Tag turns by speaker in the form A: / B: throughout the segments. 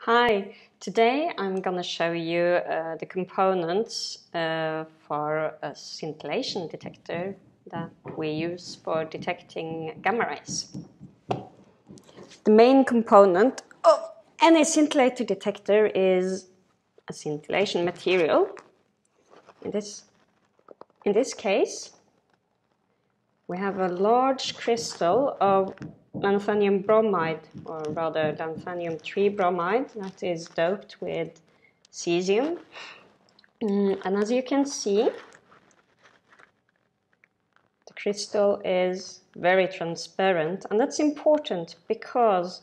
A: Hi, today I'm going to show you the components for a scintillation detector that we use for detecting gamma rays. The main component of any scintillator detector is a scintillation material. In this case, we have a large crystal of lanthanum bromide, or rather lanthanum-3 bromide, that is doped with cesium. And as you can see, the crystal is very transparent, and that's important because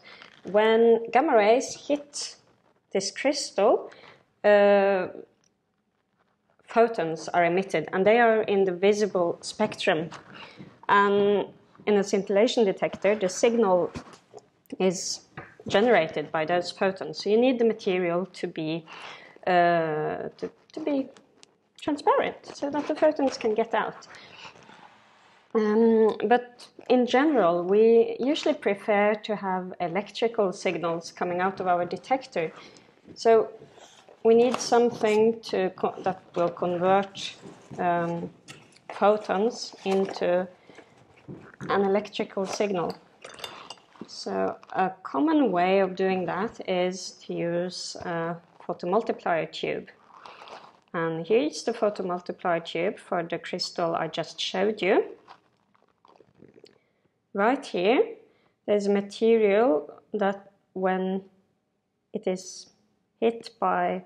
A: when gamma rays hit this crystal, photons are emitted, and they are in the visible spectrum. And in a scintillation detector, the signal is generated by those photons. So you need the material to be transparent, so that the photons can get out. But in general, we usually prefer to have electrical signals coming out of our detector. So we need something that will convert photons into an electrical signal. So a common way of doing that is to use a photomultiplier tube. And here's the photomultiplier tube for the crystal I just showed you. Right here, there's a material that when it is hit by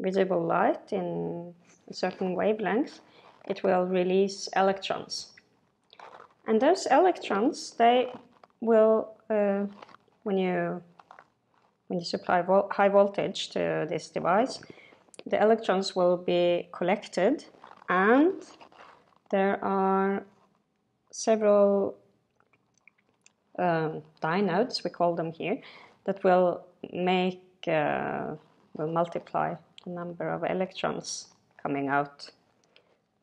A: visible light in a certain wavelength, it will release electrons. And those electrons, they will, when you supply high voltage to this device, the electrons will be collected, and there are several diodes, we call them here, that will multiply the number of electrons coming out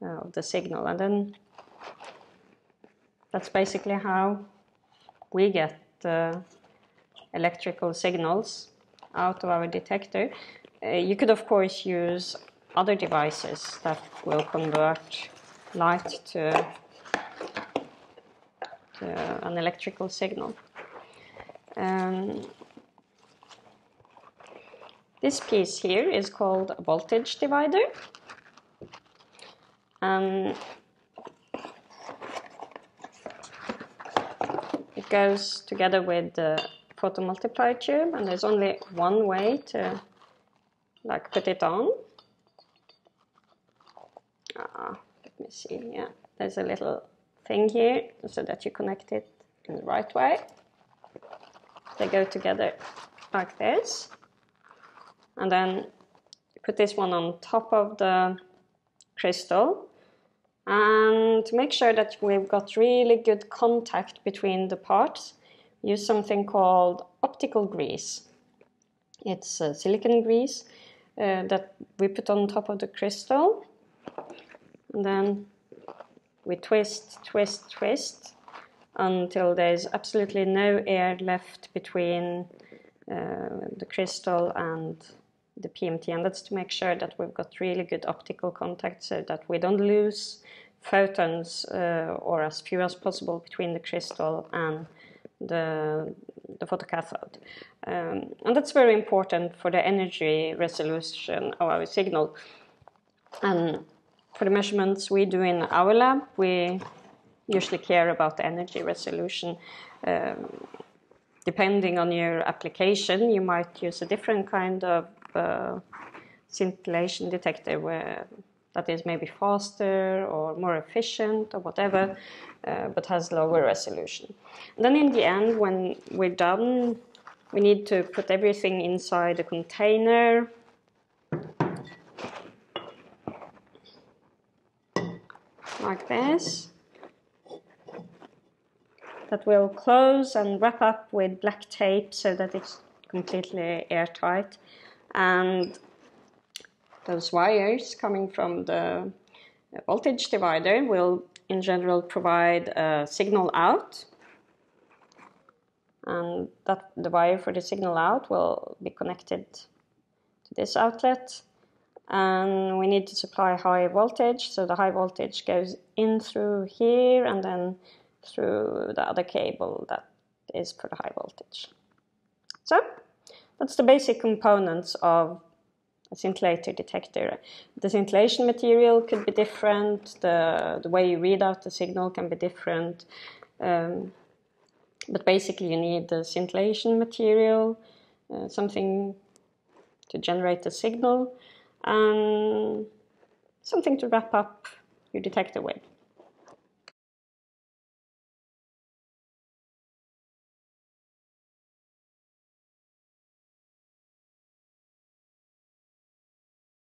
A: of the signal. And then that's basically how we get electrical signals out of our detector. You could, of course, use other devices that will convert light to an electrical signal. This piece here is called a voltage divider. It goes together with the photomultiplier tube, and there's only one way to put it on. Let me see, yeah, there's a little thing here so that you connect it in the right way. They go together like this. And then put this one on top of the crystal. And to make sure that we've got really good contact between the parts, use something called optical grease. It's silicon grease that we put on top of the crystal. And then we twist, twist, twist until there's absolutely no air left between the crystal and the PMT, and that's to make sure that we've got really good optical contact so that we don't lose photons or as few as possible between the crystal and the photocathode. And that's very important for the energy resolution of our signal. And for the measurements we do in our lab, we usually care about the energy resolution. Depending on your application, you might use a different kind of scintillation detector that is maybe faster or more efficient or whatever, but has lower resolution. And then in the end, when we're done, we need to put everything inside a container. Like this. That will close and wrap up with black tape so that it's completely airtight. And those wires coming from the voltage divider will in general provide a signal out. and that the wire for the signal out will be connected to this outlet. And we need to supply high voltage, so the high voltage goes in through here and then through the other cable that is for the high voltage. So that's the basic components of a scintillator detector. The scintillation material could be different, the way you read out the signal can be different, but basically you need the scintillation material, something to generate the signal, and something to wrap up your detector with.